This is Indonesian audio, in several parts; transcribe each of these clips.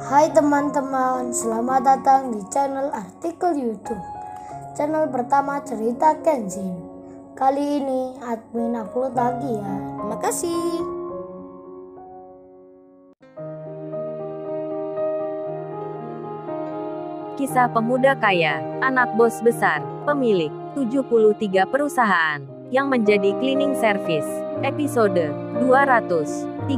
Hai teman-teman, selamat datang di channel Artikel YouTube. Channel pertama cerita Kenshin. Kali ini admin upload lagi ya. Terima kasih. Kisah pemuda kaya, anak bos besar, pemilik 73 perusahaan, yang menjadi cleaning service. Episode 232.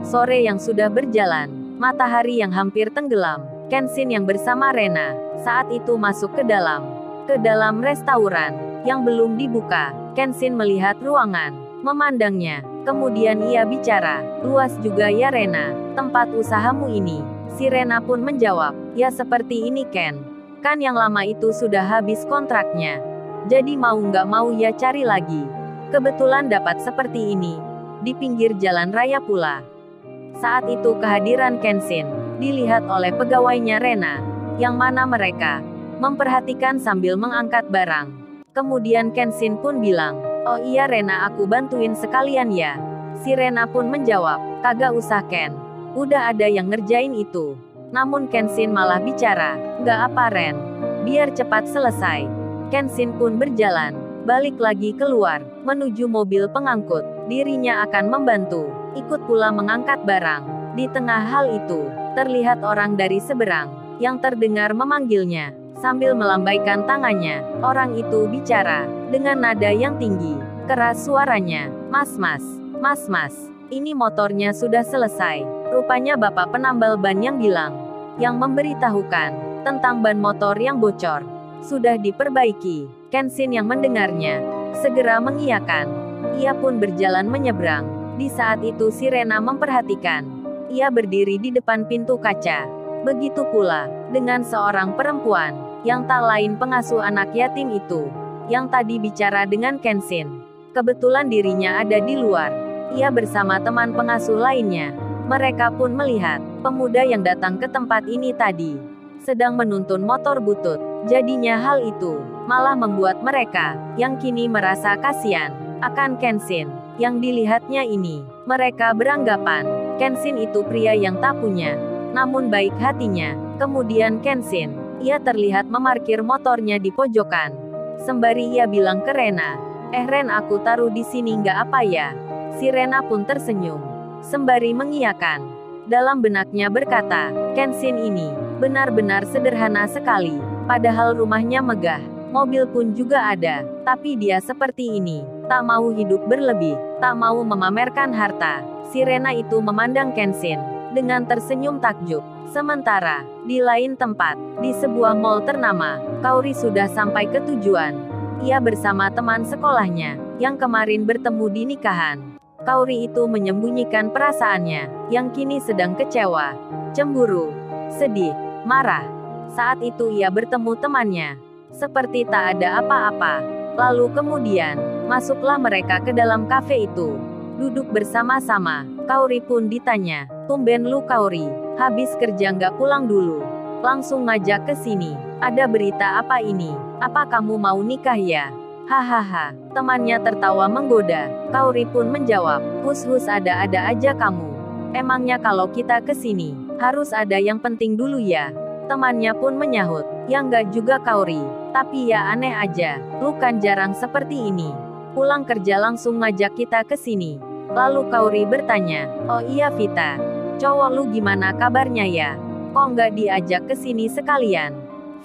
Sore yang sudah berjalan, matahari yang hampir tenggelam. Kenshin yang bersama Rena saat itu masuk ke dalam restoran yang belum dibuka. Kenshin melihat ruangan, memandangnya, kemudian ia bicara, "Luas juga ya Rena, tempat usahamu ini." Si Rena pun menjawab, "Ya seperti ini Ken. Kan yang lama itu sudah habis kontraknya. Jadi mau nggak mau ya cari lagi. Kebetulan dapat seperti ini. Di pinggir jalan raya pula." Saat itu kehadiran Kenshin dilihat oleh pegawainya Rena, yang mana mereka memperhatikan sambil mengangkat barang. Kemudian Kenshin pun bilang, "Oh iya Rena, aku bantuin sekalian ya." Si Rena pun menjawab, "Kagak usah Ken. Udah ada yang ngerjain itu." Namun Kenshin malah bicara, "Nggak apa Ren. Biar cepat selesai." Kenshin pun berjalan balik lagi keluar, menuju mobil pengangkut. Dirinya akan membantu, ikut pula mengangkat barang. Di tengah hal itu, terlihat orang dari seberang, yang terdengar memanggilnya. Sambil melambaikan tangannya, orang itu bicara, dengan nada yang tinggi, keras suaranya, Mas, ini motornya sudah selesai." Rupanya bapak penambal ban yang bilang, yang memberitahukan tentang ban motor yang bocor. Sudah diperbaiki. Kenshin yang mendengarnya, segera mengiyakan. Ia pun berjalan menyeberang. Di saat itu si Rena memperhatikan. Ia berdiri di depan pintu kaca. Begitu pula, dengan seorang perempuan, yang tak lain pengasuh anak yatim itu, yang tadi bicara dengan Kenshin. Kebetulan dirinya ada di luar. Ia bersama teman pengasuh lainnya. Mereka pun melihat, pemuda yang datang ke tempat ini tadi, sedang menuntun motor butut. Jadinya hal itu, malah membuat mereka, yang kini merasa kasihan, akan Kenshin, yang dilihatnya ini. Mereka beranggapan, Kenshin itu pria yang tak punya, namun baik hatinya. Kemudian Kenshin, ia terlihat memarkir motornya di pojokan. Sembari ia bilang ke Rena, Ren, aku taruh di sini nggak apa ya?" Si Rena pun tersenyum, sembari mengiyakan. Dalam benaknya berkata, Kenshin ini benar-benar sederhana sekali. Padahal rumahnya megah, mobil pun juga ada, tapi dia seperti ini, tak mau hidup berlebih, tak mau memamerkan harta. Si Rena itu memandang Kenshin dengan tersenyum takjub. Sementara di lain tempat, di sebuah mall ternama, Kaori sudah sampai ke tujuan. Ia bersama teman sekolahnya yang kemarin bertemu di nikahan. Kaori itu menyembunyikan perasaannya, yang kini sedang kecewa, cemburu, sedih, marah. Saat itu ia bertemu temannya, seperti tak ada apa-apa. Lalu kemudian, masuklah mereka ke dalam kafe itu. Duduk bersama-sama, Kaori pun ditanya, "Tumben lu Kaori, habis kerja nggak pulang dulu? Langsung ngajak ke sini. Ada berita apa ini? Apa kamu mau nikah ya?" "Hahaha." Temannya tertawa menggoda. Kaori pun menjawab, "Hus-hus, ada-ada aja kamu. Emangnya kalau kita ke sini, harus ada yang penting dulu ya?" Temannya pun menyahut, "Ya enggak juga Kaori. Tapi ya aneh aja, lu kan jarang seperti ini. Pulang kerja langsung ngajak kita ke sini." Lalu Kaori bertanya, "Oh iya Vita, cowok lu gimana kabarnya ya? Kok nggak diajak ke sini sekalian?"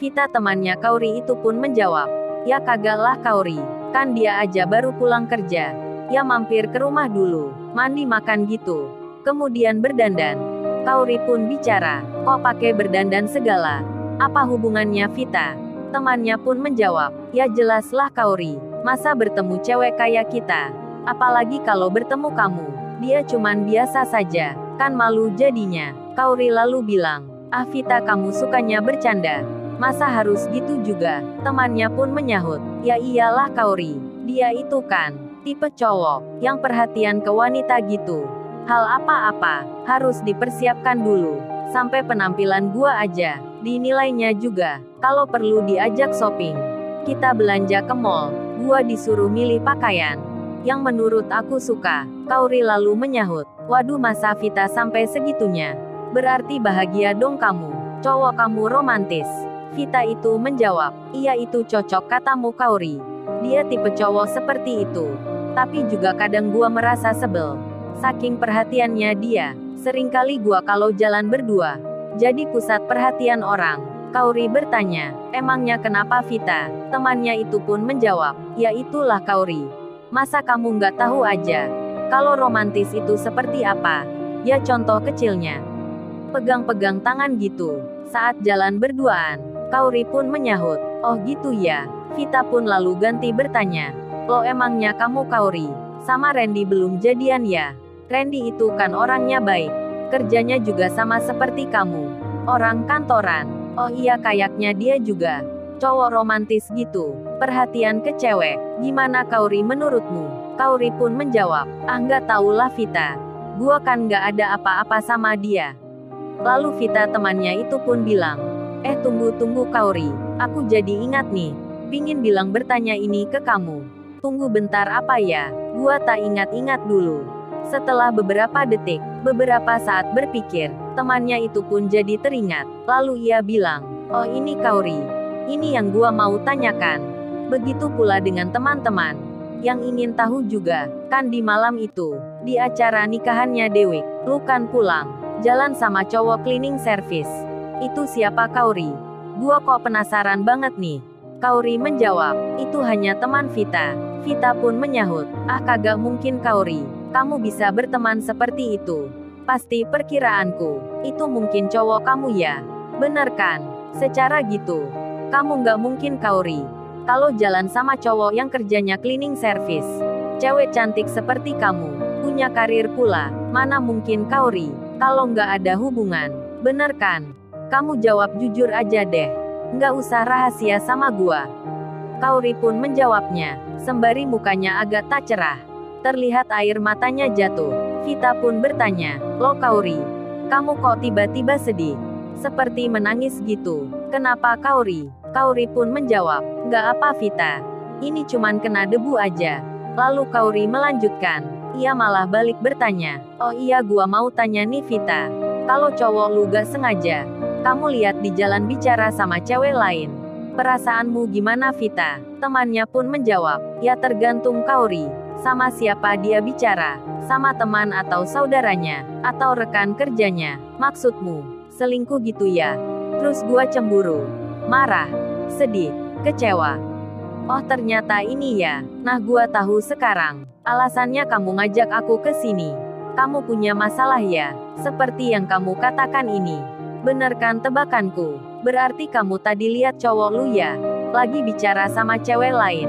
Vita temannya Kaori itu pun menjawab, "Ya kagak lah Kaori, kan dia aja baru pulang kerja. Ya mampir ke rumah dulu, mandi makan gitu. Kemudian berdandan." Kaori pun bicara, "Kok pakai berdandan segala? Apa hubungannya Vita?" Temannya pun menjawab, "Ya jelaslah Kaori, masa bertemu cewek kayak kita? Apalagi kalau bertemu kamu, dia cuman biasa saja, kan malu jadinya." Kaori lalu bilang, "Ah Vita, kamu sukanya bercanda. Masa harus gitu juga?" Temannya pun menyahut, "Ya iyalah Kaori, dia itu kan tipe cowok yang perhatian ke wanita gitu. Hal apa-apa harus dipersiapkan dulu. Sampai penampilan gua aja dinilainya juga. Kalau perlu diajak shopping, kita belanja ke mall, gua disuruh milih pakaian yang menurut aku suka." Kaori lalu menyahut, "Waduh, masa Vita sampai segitunya? Berarti bahagia dong kamu. Cowok kamu romantis. Vita itu menjawab, iya itu cocok katamu Kaori. Dia tipe cowok seperti itu. Tapi juga kadang gua merasa sebel. Saking perhatiannya dia, seringkali gua kalau jalan berdua, jadi pusat perhatian orang. Kaori bertanya, emangnya kenapa Vita? Temannya itu pun menjawab, ya itulah Kaori. Masa kamu nggak tahu aja? Kalau romantis itu seperti apa? Ya contoh kecilnya. Pegang-pegang tangan gitu. Saat jalan berduaan, Kaori pun menyahut, oh gitu ya. Vita pun lalu ganti bertanya, lo emangnya kamu Kaori? Sama Randy belum jadian ya? Randy itu kan orangnya baik. Kerjanya juga sama seperti kamu. Orang kantoran. Oh iya kayaknya dia juga cowok romantis gitu. Perhatian ke cewek. Gimana Kaori menurutmu? Kaori pun menjawab, nggak tahulah Vita. Gua kan nggak ada apa-apa sama dia. Lalu Vita temannya itu pun bilang, tunggu Kaori. Aku jadi ingat nih. Pingin bilang bertanya ini ke kamu. Tunggu bentar apa ya? Gua tak ingat-ingat dulu. Setelah beberapa detik, beberapa saat berpikir, temannya itu pun jadi teringat. Lalu ia bilang, oh ini Kaori. Ini yang gua mau tanyakan. Begitu pula dengan teman-teman. Yang ingin tahu juga, kan di malam itu, di acara nikahannya Dewi, lu kan pulang, jalan sama cowok cleaning service. Itu siapa Kaori? Gua kok penasaran banget nih. Kaori menjawab, itu hanya teman Vita. Vita pun menyahut, kagak mungkin Kaori. Kamu bisa berteman seperti itu. Pasti perkiraanku, itu mungkin cowok kamu ya. Bener kan? Secara gitu, kamu nggak mungkin Kaori. Kalau jalan sama cowok yang kerjanya cleaning service. Cewek cantik seperti kamu, punya karir pula, mana mungkin Kaori. Kalau nggak ada hubungan, bener kan? Kamu jawab jujur aja deh. Nggak usah rahasia sama gua. Kaori pun menjawabnya, sembari mukanya agak tak cerah. Terlihat air matanya jatuh. Vita pun bertanya, lo Kaori, kamu kok tiba-tiba sedih? Seperti menangis gitu. Kenapa Kaori? Kaori pun menjawab, nggak apa Vita. Ini cuman kena debu aja. Lalu Kaori melanjutkan. Ia malah balik bertanya, oh iya gua mau tanya nih Vita. Kalau cowok lu gak sengaja, kamu lihat di jalan bicara sama cewek lain. Perasaanmu gimana Vita? Temannya pun menjawab, ya tergantung Kaori. Sama siapa dia bicara? Sama teman atau saudaranya? Atau rekan kerjanya? Maksudmu, selingkuh gitu ya? Terus gua cemburu, marah, sedih, kecewa. Oh ternyata ini ya. Nah gua tahu sekarang. Alasannya kamu ngajak aku ke sini. Kamu punya masalah ya? Seperti yang kamu katakan ini. Bener kan tebakanku? Berarti kamu tadi lihat cowok lu ya? Lagi bicara sama cewek lain.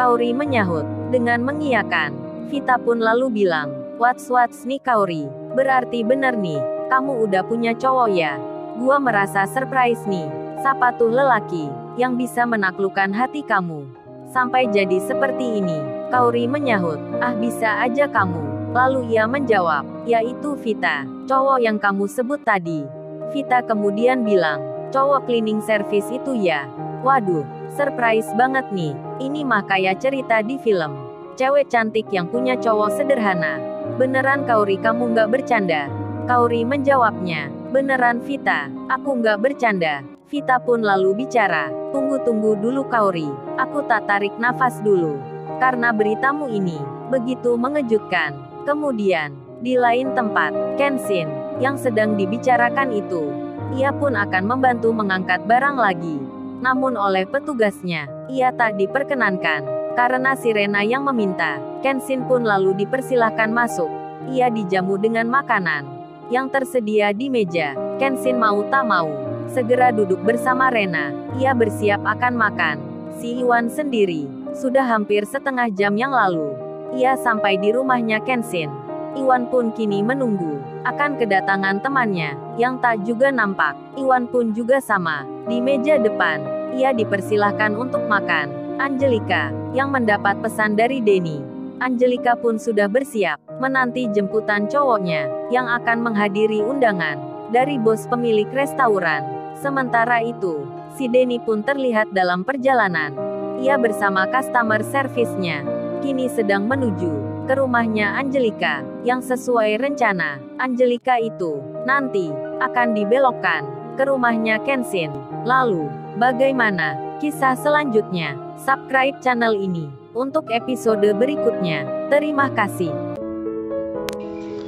Kaori menyahut, dengan mengiyakan. Vita pun lalu bilang, what's nih Kaori? Berarti bener nih, kamu udah punya cowok ya? Gua merasa surprise nih. Siapa tuh lelaki yang bisa menaklukkan hati kamu sampai jadi seperti ini? Kaori menyahut, bisa aja kamu. Lalu ia menjawab, yaitu Vita, cowok yang kamu sebut tadi. Vita kemudian bilang, cowok cleaning service itu ya? Waduh, surprise banget nih. Ini mah kayak cerita di film. Cewek cantik yang punya cowok sederhana. Beneran Kaori kamu nggak bercanda? Kaori menjawabnya, beneran Vita, aku nggak bercanda. Vita pun lalu bicara, tunggu dulu Kaori. Aku tak tarik nafas dulu. Karena beritamu ini, begitu mengejutkan. Kemudian, di lain tempat, Kenshin, yang sedang dibicarakan itu, ia pun akan membantu mengangkat barang lagi. Namun oleh petugasnya, ia tak diperkenankan. Karena sirena yang meminta, Kenshin pun lalu dipersilahkan masuk. Ia dijamu dengan makanan yang tersedia di meja. Kenshin mau tak mau, segera duduk bersama Rena. Ia bersiap akan makan. Si Iwan sendiri, sudah hampir setengah jam yang lalu, ia sampai di rumahnya Kenshin. Iwan pun kini menunggu akan kedatangan temannya, yang tak juga nampak. Iwan pun juga sama, di meja depan. Ia dipersilahkan untuk makan. Angelika, yang mendapat pesan dari Denny. Angelika pun sudah bersiap, menanti jemputan cowoknya, yang akan menghadiri undangan dari bos pemilik restoran. Sementara itu, si Denny pun terlihat dalam perjalanan. Ia bersama customer service-nya, kini sedang menuju ke rumahnya Angelika, yang sesuai rencana, Angelika itu nanti akan dibelokkan ke rumahnya Kenshin. Lalu, bagaimana kisah selanjutnya? Subscribe channel ini untuk episode berikutnya. Terima kasih.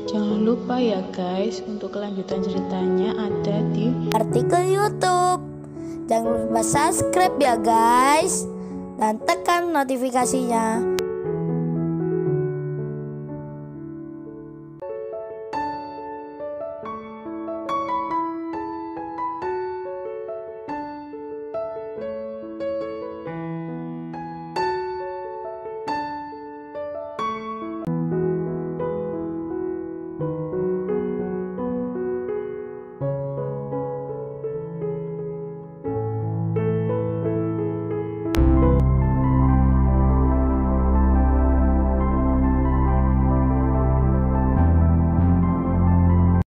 Jangan lupa ya guys, untuk kelanjutan ceritanya ada di artikel YouTube. Jangan lupa subscribe ya guys, dan tekan notifikasinya